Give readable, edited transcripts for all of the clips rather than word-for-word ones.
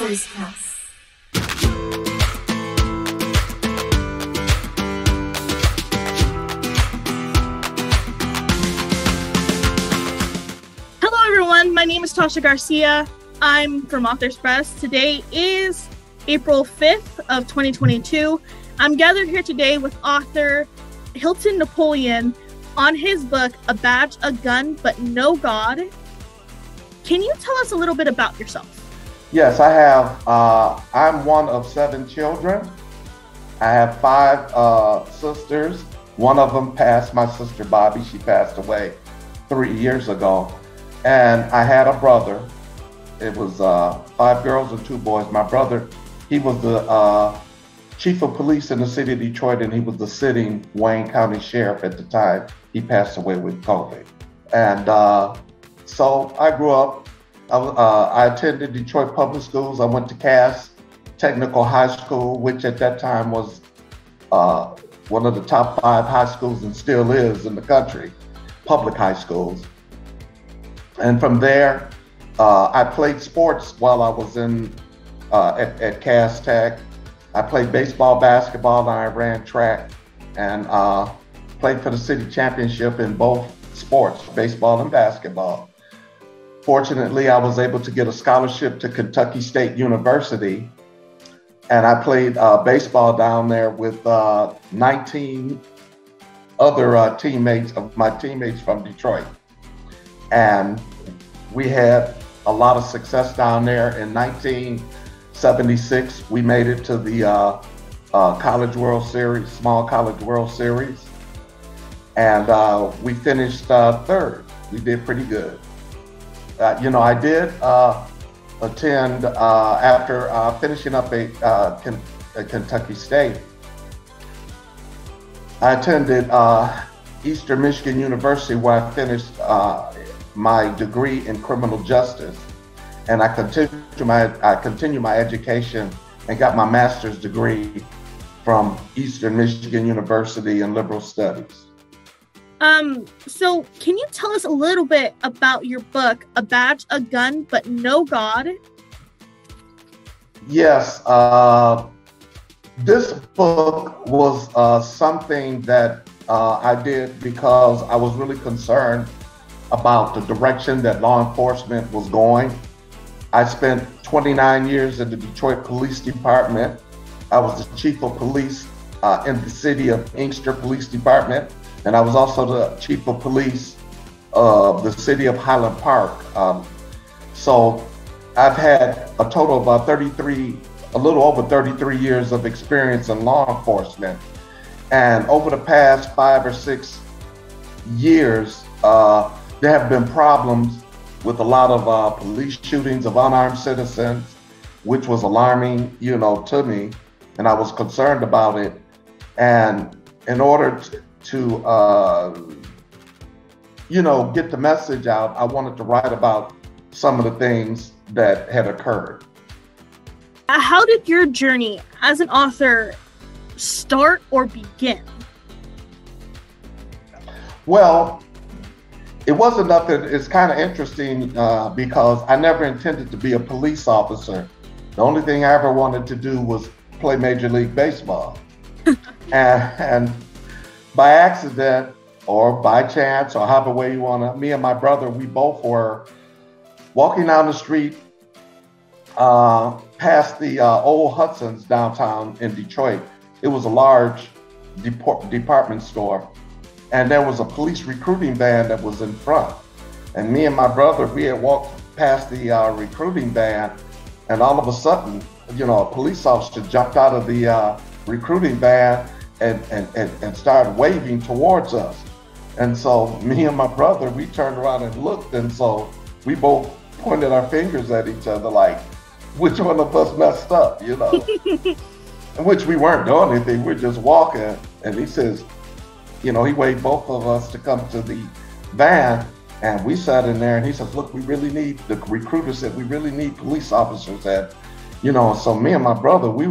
Author's House. Hello everyone, my name is Tasha Garcia. I'm from Author's Press. Today is April 5th of 2022. I'm gathered here today with author Hilton Napoleon on his book, A Badge, a Gun, But No God. Can you tell us a little bit about yourself? Yes, I have. I'm one of 7 children. I have 5 sisters. One of them passed, my sister Bobby. She passed away 3 years ago. And I had a brother. It was 5 girls and 2 boys. My brother, he was the chief of police in the city of Detroit, and he was the sitting Wayne County sheriff at the time. He passed away with COVID. And so I grew up. I attended Detroit public schools. I went to Cass Technical High School, which at that time was one of the top 5 high schools and still is in the country, public high schools. And from there, I played sports while I was at Cass Tech. I played baseball, basketball, and I ran track, and played for the city championship in both sports, baseball and basketball. Fortunately, I was able to get a scholarship to Kentucky State University, and I played baseball down there with 19 other teammates from Detroit. And we had a lot of success down there. In 1976, we made it to the College World Series, Small College World Series. And we finished 3rd. We did pretty good. I did attend, after finishing up at Kentucky State, I attended Eastern Michigan University, where I finished my degree in criminal justice. And I continued my education and got my master's degree from Eastern Michigan University in liberal studies. So can you tell us a little bit about your book, A Badge, a Gun, But No God? Yes, this book was something that I did because I was really concerned about the direction that law enforcement was going. I spent 29 years in the Detroit Police Department. I was the chief of police in the city of Inkster Police Department, and I was also the chief of police of the city of Highland Park. So I've had a total of a little over 33 years of experience in law enforcement. And over the past 5 or 6 years, there have been problems with a lot of police shootings of unarmed citizens, which was alarming, to me, and I was concerned about it. And in order to get the message out, I wanted to write about some of the things that had occurred. How did your journey as an author start or begin? Well, it wasn't nothing. It's kind of interesting because I never intended to be a police officer. The only thing I ever wanted to do was play Major League Baseball. and by accident or by chance or however way you want to, me and my brother, we both were walking down the street past the old Hudson's downtown in Detroit. It was a large department store. And there was a police recruiting van that was in front. And me and my brother, we had walked past the recruiting van, and all of a sudden, a police officer jumped out of the recruiting van and started waving towards us. And so me and my brother, we turned around and looked, and so we both pointed our fingers at each other like, which one of us messed up, Which we weren't doing anything, we're just walking. And he says, he waved both of us to come to the van, and we sat in there, and he says, look, the recruiter said, we really need police officers. And, so me and my brother, we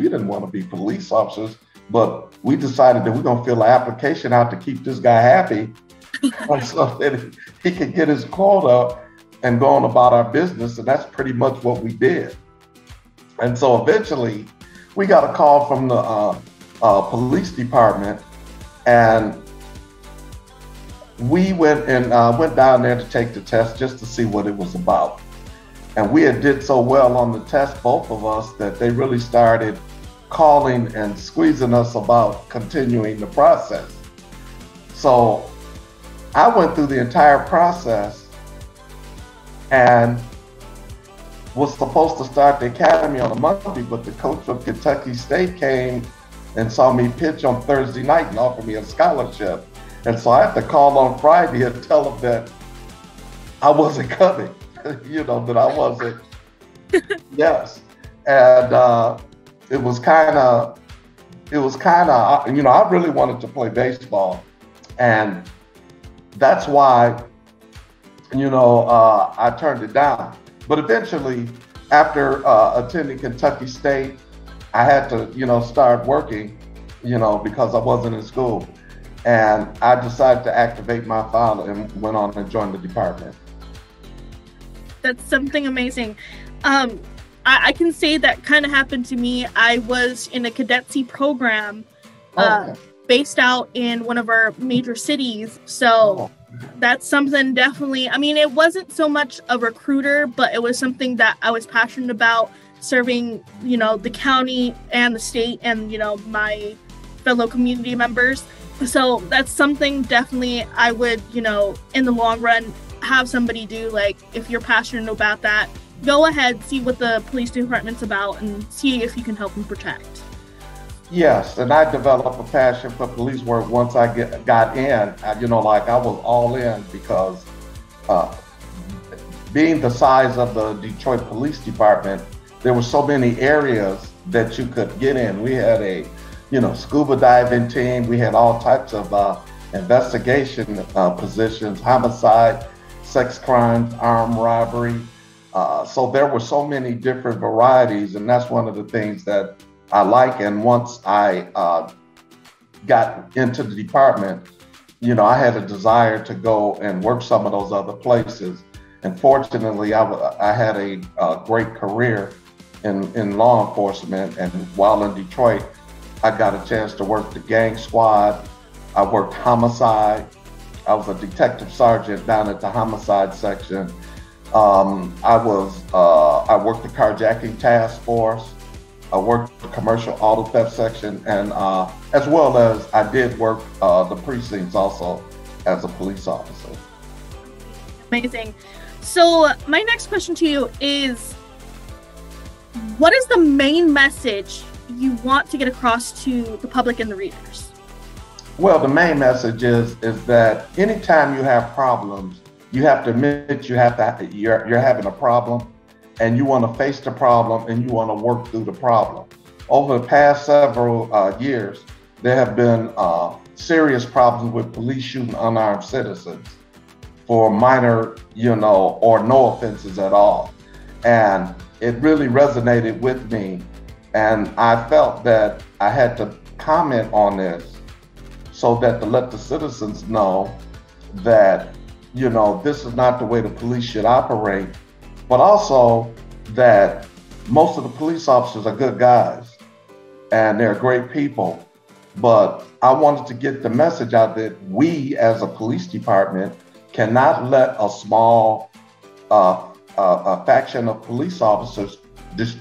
didn't want to be police officers, but we decided that we're going to fill an application out to keep this guy happy so that he could get his quota and go on about our business. And that's pretty much what we did. And so eventually we got a call from the police department, and we went down there to take the test just to see what it was about. And we had did so well on the test, both of us, that they really started calling and squeezing us about continuing the process. So I went through the entire process and was supposed to start the academy on a Monday, but the coach from Kentucky State came and saw me pitch on Thursday night and offered me a scholarship. And so I had to call on Friday and tell them that I wasn't coming, that I wasn't. Yes. And it was kind of, I really wanted to play baseball. And that's why, I turned it down. But eventually, after attending Kentucky State, I had to, start working, because I wasn't in school. And I decided to activate my file and went on and joined the department. That's something amazing. I can say that kind of happened to me. I was in a cadetsy program based out in one of our major cities. So that's something definitely, it wasn't so much a recruiter, but it was something that I was passionate about, serving, the county and the state and, my fellow community members. So that's something definitely I would, in the long run, have somebody do. Like, if you're passionate about that, go ahead, see what the police department's about and see if you can help them protect. Yes, and I developed a passion for police work once I got in. I was all in because being the size of the Detroit Police Department, there were so many areas that you could get in. We had a scuba diving team. We had all types of investigation positions, homicide, sex crimes, armed robbery. So there were so many different varieties, and that's one of the things that I like. And once I got into the department, I had a desire to go and work some of those other places. And fortunately, I had a great career in law enforcement. And while in Detroit, I got a chance to work the gang squad. I worked homicide. I was a detective sergeant down at the homicide section. I worked the carjacking task force. I worked the commercial auto theft section, and as well as I did work the precincts also as a police officer. Amazing. So my next question to you is, what is the main message you want to get across to the public and the readers? Well, the main message is that anytime you have problems, you have to admit you're having a problem, and you want to face the problem and you want to work through the problem. Over the past several years, there have been serious problems with police shooting unarmed citizens for minor, or no offenses at all. And it really resonated with me. And I felt that I had to comment on this so that to let the citizens know that, this is not the way the police should operate, but also that most of the police officers are good guys and they're great people. But I wanted to get the message out that we as a police department cannot let a small a faction of police officers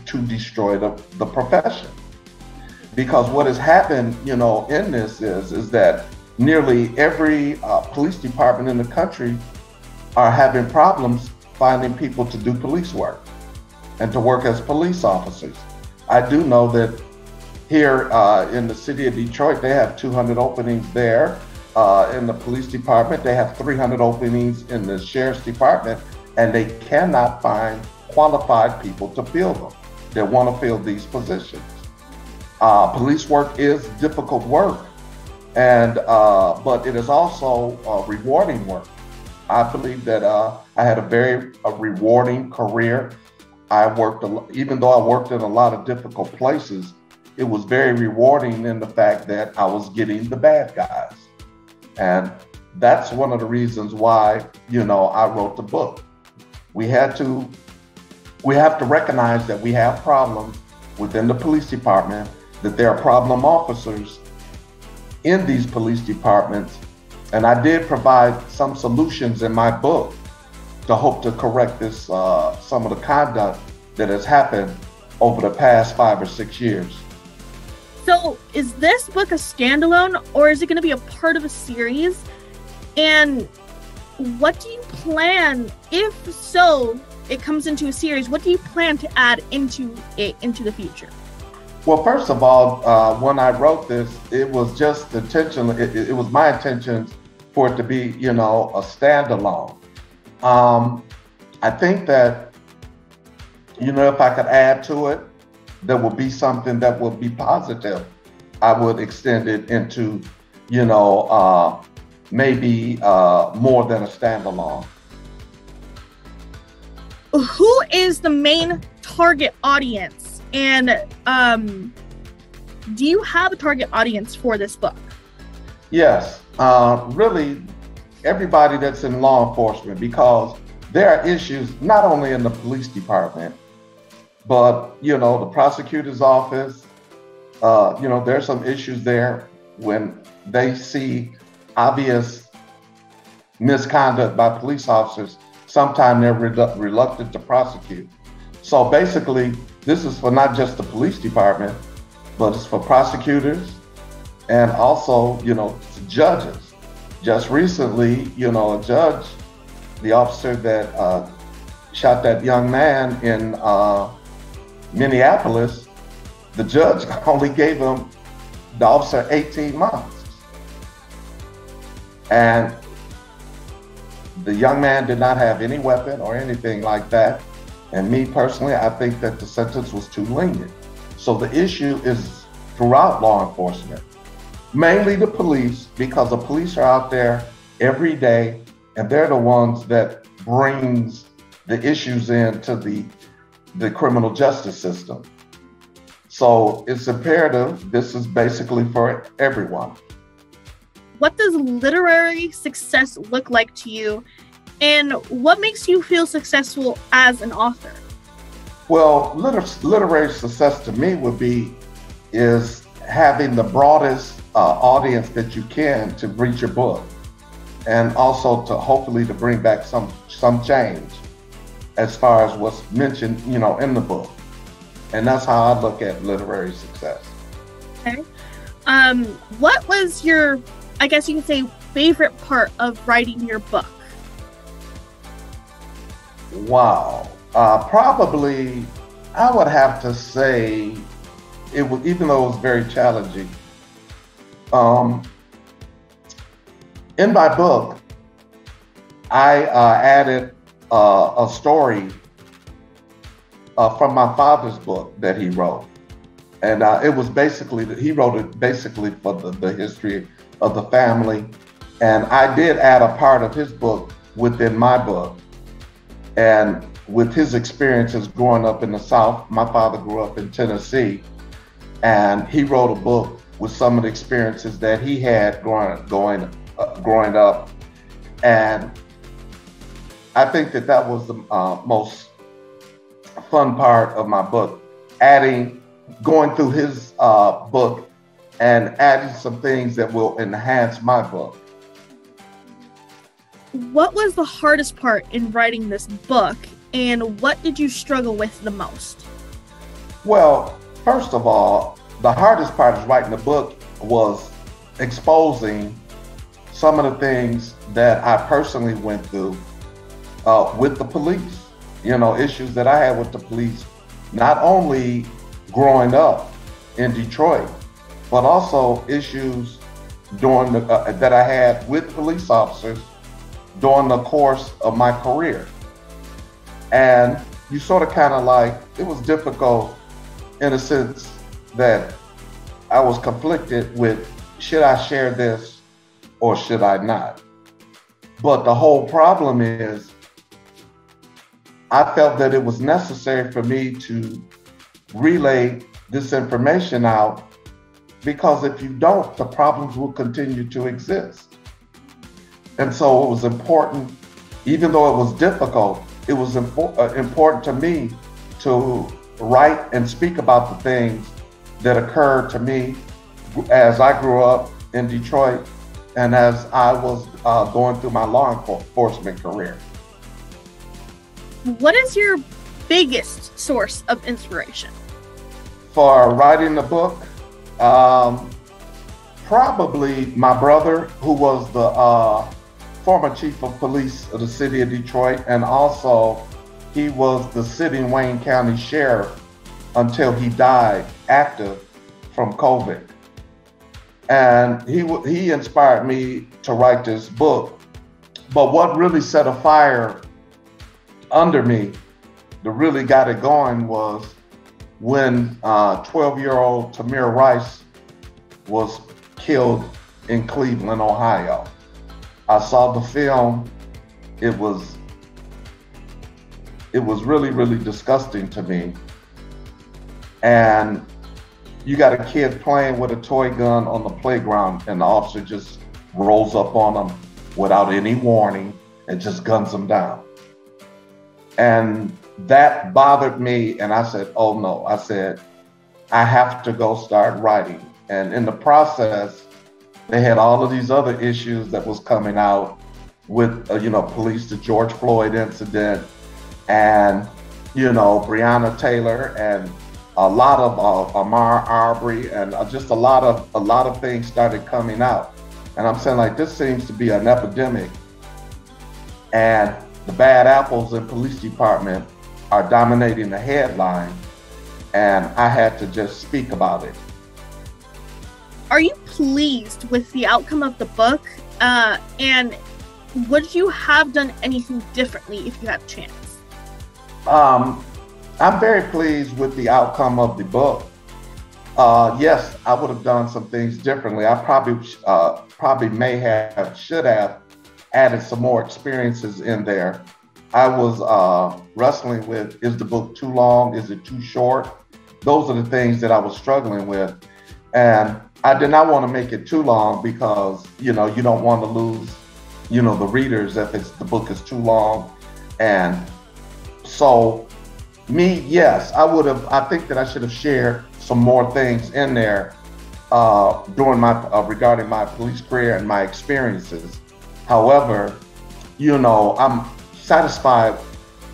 to destroy the profession. Because what has happened, in this is that nearly every police department in the country are having problems finding people to do police work and to work as police officers. I do know that here in the city of Detroit, they have 200 openings there. In the police department, they have 300 openings in the sheriff's department, and they cannot find qualified people to fill them. They want to fill these positions. Police work is difficult work, and but it is also rewarding work. I believe that I had a very rewarding career. Even though I worked in a lot of difficult places, it was very rewarding in the fact that I was getting the bad guys. And that's one of the reasons why, I wrote the book. We had to we have to recognize that we have problems within the police department, that there are problem officers in these police departments. And I did provide some solutions in my book to hope to correct this, some of the conduct that has happened over the past 5 or 6 years. So is this book a standalone, or is it going to be a part of a series? And what do you plan, if so, it comes into a series, what do you plan to add into it into the future? Well, first of all, when I wrote this, it was just intentional. It was my intention for it to be, you know, a standalone. I think that, you know, if I could add to it, there will be something that will be positive. I would extend it into, you know, maybe more than a standalone. Who is the main target audience? And do you have a target audience for this book? Yes, really everybody that's in law enforcement, because there are issues not only in the police department, but, you know, the prosecutor's office, you know, there's some issues there when they see obvious misconduct by police officers. Sometimes they're reluctant to prosecute. So basically, this is for not just the police department, but it's for prosecutors and also, you know, judges. Just recently, you know, a judge, the officer that shot that young man in Minneapolis, the judge only gave him, the officer, 18 months. And the young man did not have any weapon or anything like that. And me personally, I think that the sentence was too lenient. So the issue is throughout law enforcement, mainly the police, because the police are out there every day and they're the ones that brings the issues into the criminal justice system. So it's imperative. This is basically for everyone. What does literary success look like to you? And what makes you feel successful as an author? Well, literary success to me is having the broadest audience that you can to read your book, and also to hopefully to bring back some change as far as what's mentioned, you know, in the book. And that's how I look at literary success. Okay. What was your, I guess you could say, favorite part of writing your book? Wow. Probably, I would have to say, it was, even though it was very challenging, in my book, I added a story from my father's book that he wrote. And it was basically, he wrote it basically for the history of the family. And I did add a part of his book within my book. And with his experiences growing up in the South, my father grew up in Tennessee, and he wrote a book with some of the experiences that he had growing up. And I think that was the most fun part of my book, going through his book and adding some things that will enhance my book. What was the hardest part in writing this book, and what did you struggle with the most? Well, first of all, the hardest part of writing the book was exposing some of the things that I personally went through with the police. You know, issues that I had with the police, not only growing up in Detroit, but also issues during that I had with police officers during the course of my career. And you sort of kind of like, it was difficult in a sense that I was conflicted with, should I share this or should I not? But the whole problem is, I felt that it was necessary for me to relay this information out, because if you don't, the problems will continue to exist. And so it was important, even though it was difficult, it was important to me to write and speak about the things that occurred to me as I grew up in Detroit and as I was going through my law enforcement career. What is your biggest source of inspiration? For writing the book, probably my brother, who was the former chief of police of the city of Detroit, and also he was the sitting Wayne County sheriff until he died active from COVID. And he inspired me to write this book. But what really set a fire under me that really got it going was when 12-year-old Tamir Rice was killed in Cleveland, Ohio. I saw the film. It was really, really disgusting to me. And you got a kid playing with a toy gun on the playground and the officer just rolls up on him without any warning and just guns him down. And that bothered me, and I said, oh no. I said, I have to go start writing. And in the process, they had all of these other issues that was coming out with, police, the George Floyd incident, and, Breonna Taylor, and a lot of Ahmaud Arbery, and just a lot of things started coming out. And I'm saying, like, this seems to be an epidemic, and the bad apples in police department are dominating the headline, and I had to just speak about it. Are you pleased with the outcome of the book? And would you have done anything differently if you had a chance? I'm very pleased with the outcome of the book. Yes, I would have done some things differently. I probably should have added some more experiences in there. I was wrestling with, is the book too long? Is it too short? Those are the things that I was struggling with. And I did not want to make it too long because, you don't want to lose, the readers if the book is too long. And so yes, I think that I should have shared some more things in there regarding my police career and my experiences. However, I'm satisfied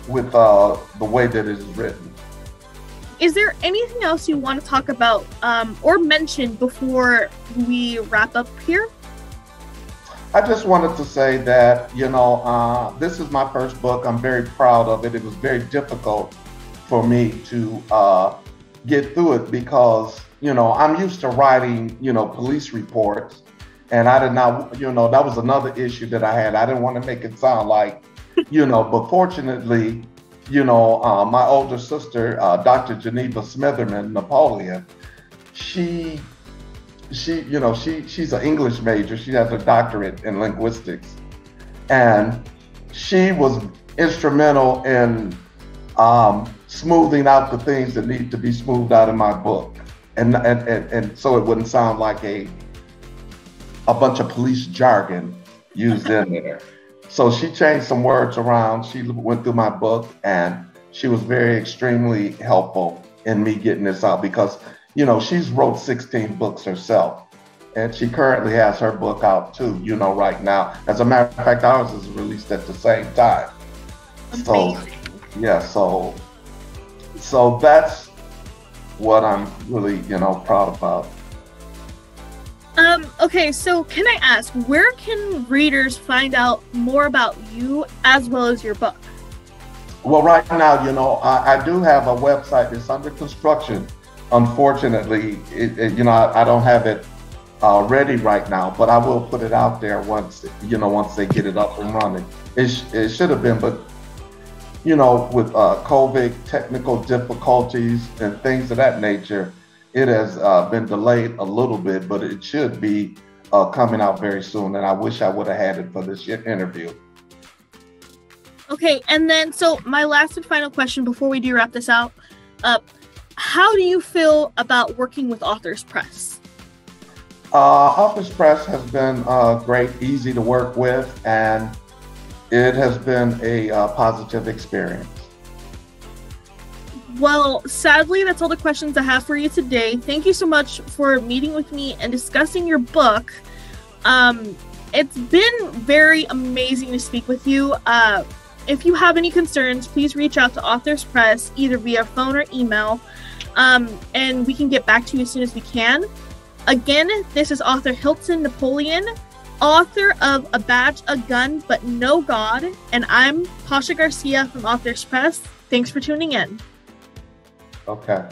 with the way that it is written. Is there anything else you want to talk about or mention before we wrap up here? I just wanted to say that, this is my first book. I'm very proud of it. It was very difficult for me to get through it because, I'm used to writing, police reports. And I did not, that was another issue that I had. I didn't want to make it sound like, but fortunately, my older sister, Dr. Geneva Smitherman Napoleon, she's an English major. She has a doctorate in linguistics. And she was instrumental in smoothing out the things that need to be smoothed out in my book. And so it wouldn't sound like a bunch of police jargon used in there. So she changed some words around. She went through my book and she was extremely helpful in me getting this out because, she's wrote 16 books herself. And she currently has her book out too, right now. As a matter of fact, ours is released at the same time. Amazing. So, yeah, so that's what I'm really, proud about. Okay, so can I ask, where can readers find out more about you as well as your book? Well, right now, I do have a website. It's under construction. Unfortunately, I don't have it ready right now, but I will put it out there once they get it up and running. It should have been, but with COVID, technical difficulties and things of that nature, it has been delayed a little bit, but it should be coming out very soon. And I wish I would have had it for this interview. Okay, and then so my last and final question before we do wrap this out, how do you feel about working with Authors Press? Authors Press has been great, easy to work with, and it has been a positive experience. Well, sadly, that's all the questions I have for you today. Thank you so much for meeting with me and discussing your book. It's been very amazing to speak with you. If you have any concerns, please reach out to Authors Press, either via phone or email, and we can get back to you as soon as we can. Again, this is author Hilton Napoleon, author of A Badge, a Gun, But No God, and I'm Tasha Garcia from Authors Press. Thanks for tuning in. Okay.